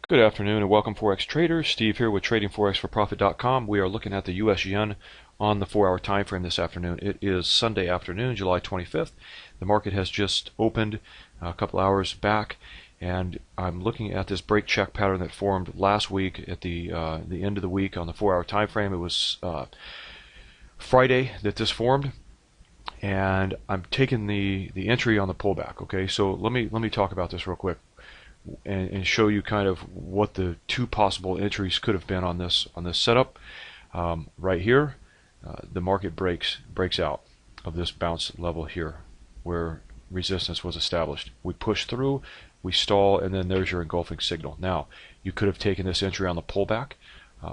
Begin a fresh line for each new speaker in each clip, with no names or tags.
Good afternoon and welcome Forex traders. Steve here with tradingforexforprofit.com. We are looking at the US yen on the 4-hour time frame this afternoon. It is Sunday afternoon, July 25th. The market has just opened a couple hours back, and I'm looking at this break check pattern that formed last week at the end of the week on the 4-hour time frame. It was Friday that this formed, and I'm taking the entry on the pullback. Okay, so let me talk about this real quick and show you kind of what the two possible entries could have been on this setup. Right here, the market breaks out of this bounce level here where resistance was established. We push through, we stall, and then there's your engulfing signal. Now, you could have taken this entry on the pullback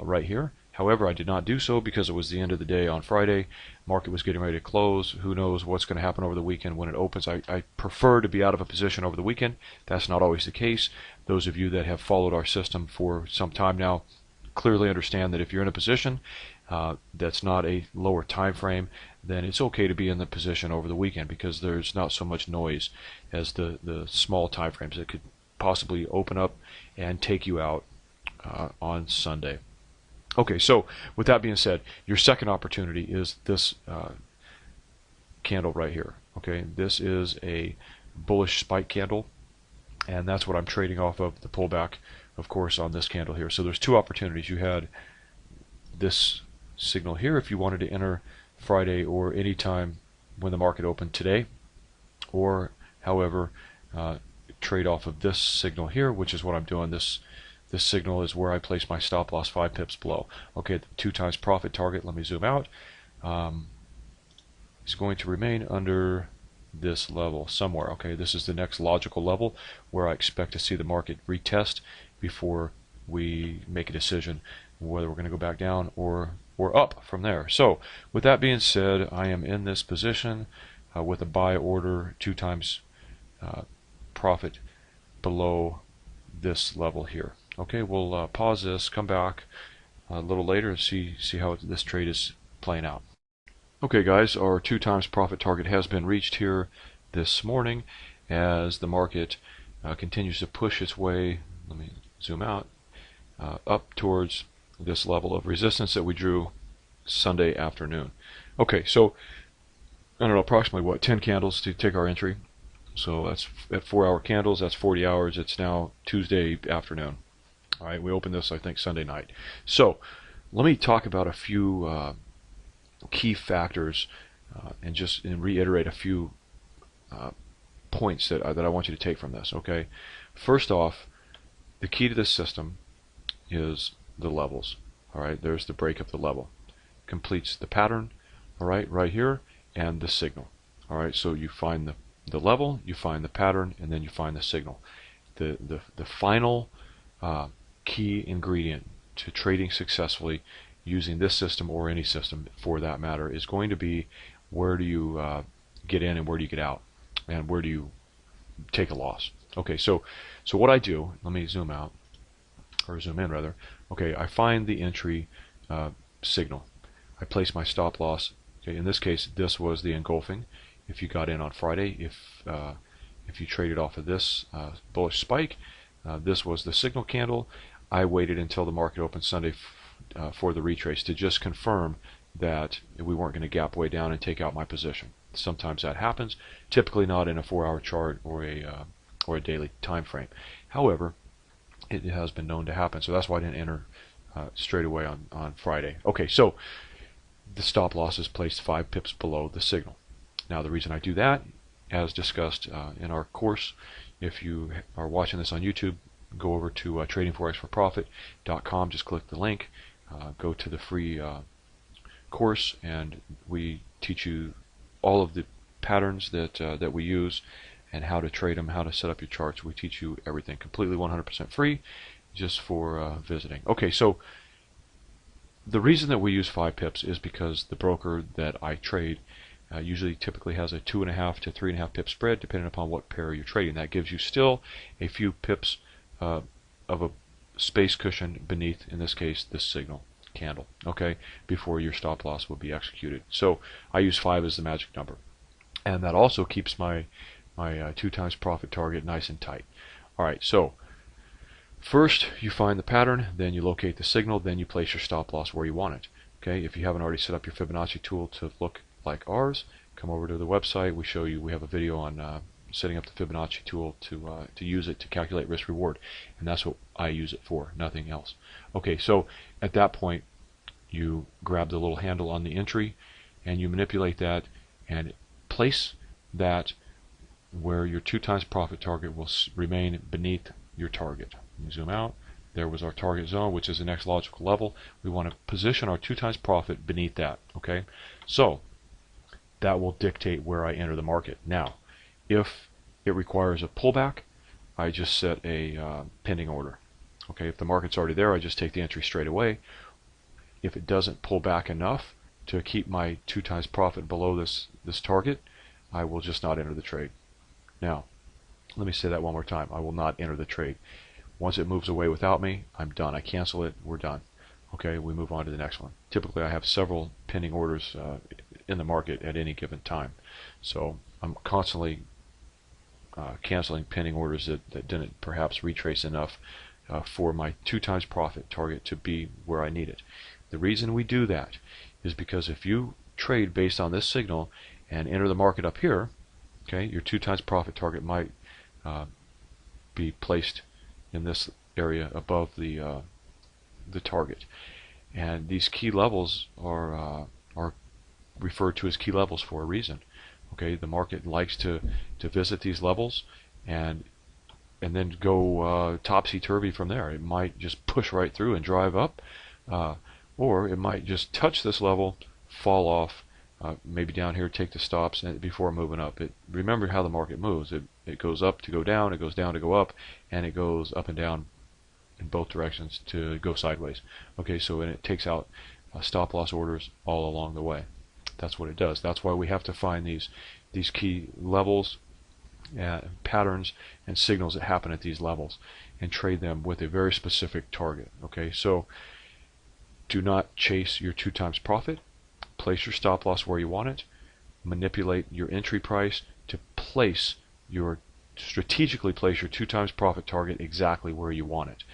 right here. However, I did not do so because it was the end of the day on Friday. Market was getting ready to close. Who knows what's going to happen over the weekend when it opens. I prefer to be out of a position over the weekend. That's not always the case. Those of you that have followed our system for some time now clearly understand that if you're in a position that's not a lower time frame, then it's okay to be in the position over the weekend because there's not so much noise as the small time frames that could possibly open up and take you out on Sunday. Okay, so with that being said, your second opportunity is this candle right here. Okay, this is a bullish spike candle, and that's what I'm trading off of the pullback, of course, on this candle here. So there's two opportunities. You had this signal here if you wanted to enter Friday or any time when the market opened today, or however, trade off of this signal here, which is what I'm doing. This signal is where I place my stop loss 5 pips below. Okay, the 2 times profit target, let me zoom out, is going to remain under this level somewhere. Okay, this is the next logical level where I expect to see the market retest before we make a decision whether we're going to go back down or up from there. So with that being said, I am in this position with a buy order 2 times profit below this level here. Okay, we'll pause this, come back a little later and see how this trade is playing out. Okay guys, our 2 times profit target has been reached here this morning as the market continues to push its way, let me zoom out, up towards this level of resistance that we drew Sunday afternoon. Okay, so I don't know, approximately what, 10 candles to take our entry. So that's at 4-hour candles, that's 40 hours, it's now Tuesday afternoon. All right, we opened this, I think, Sunday night. So let me talk about a few key factors and reiterate a few points that I want you to take from this. Okay, first off, the key to this system is the levels. All right, there's the break of the level, completes the pattern. All right, right here, and the signal. All right, so you find the level, you find the pattern, and then you find the signal. The final key ingredient to trading successfully using this system or any system for that matter is going to be where do you get in and where do you get out, and where do you take a loss. Okay, so what I do, let me zoom out, or zoom in rather. Okay, I find the entry signal. I place my stop loss. Okay, in this case, this was the engulfing. If you got in on Friday, if you traded off of this bullish spike, this was the signal candle. I waited until the market opened Sunday for the retrace to just confirm that we weren't going to gap way down and take out my position. Sometimes that happens, typically not in a 4-hour chart or a daily time frame. However, it has been known to happen, so that's why I didn't enter straight away on Friday. Okay, so the stop loss is placed 5 pips below the signal. Now the reason I do that, as discussed in our course, if you are watching this on YouTube, go over to tradingforexforprofit.com, just click the link, go to the free course, and we teach you all of the patterns that we use and how to trade them, how to set up your charts. We teach you everything completely 100% free just for visiting. Okay, so the reason that we use 5 pips is because the broker that I trade usually typically has a 2.5 to 3.5 pip spread depending upon what pair you're trading. That gives you still a few pips of a space cushion beneath, in this case, this signal candle, okay, before your stop loss will be executed. So I use 5 as the magic number, and that also keeps my 2 times profit target nice and tight. All right, so first you find the pattern, then you locate the signal, then you place your stop loss where you want it. Okay, if you haven't already set up your Fibonacci tool to look like ours, come over to the website. We have a video on setting up the Fibonacci tool to use it to calculate risk reward, and that's what I use it for, nothing else. Okay, so at that point you grab the little handle on the entry and you manipulate that and place that where your 2 times profit target will remain beneath your target. You zoom out. There was our target zone, which is the next logical level. We want to position our 2 times profit beneath that. Okay, so that will dictate where I enter the market. Now, if it requires a pullback, I just set a pending order. Okay, if the market's already there, I just take the entry straight away. If it doesn't pull back enough to keep my 2 times profit below this target, I will just not enter the trade. Now, let me say that one more time. I will not enter the trade. Once it moves away without me, I'm done. I cancel it. We're done. Okay, we move on to the next one. Typically, I have several pending orders in the market at any given time. So I'm constantly canceling pending orders that didn't perhaps retrace enough for my 2 times profit target to be where I need it. The reason we do that is because if you trade based on this signal and enter the market up here, okay, your 2 times profit target might be placed in this area above the target, and these key levels are referred to as key levels for a reason. Okay, the market likes to visit these levels and then go topsy-turvy from there. It might just push right through and drive up, or it might just touch this level, fall off, maybe down here, take the stops before moving up. Remember how the market moves. It goes up to go down, it goes down to go up, and it goes up and down in both directions to go sideways. Okay, so and it takes out stop loss orders all along the way. That's what it does. That's why we have to find these key levels, patterns, and signals that happen at these levels, and trade them with a very specific target. Okay, so do not chase your 2 times profit. Place your stop loss where you want it. Manipulate your entry price to strategically place your 2 times profit target exactly where you want it.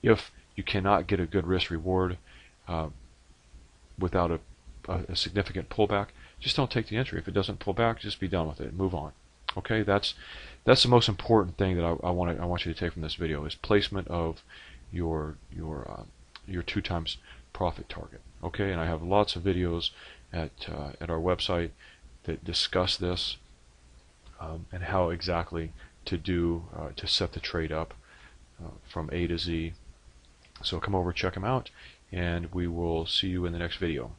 If you cannot get a good risk reward without a significant pullback, just don't take the entry. If it doesn't pull back, just be done with it. Move on. Okay, that's the most important thing that I want you to take from this video is placement of your 2 times profit target. Okay, and I have lots of videos at our website that discuss this and how exactly to set the trade up from A to Z. So come over, check them out, and we will see you in the next video.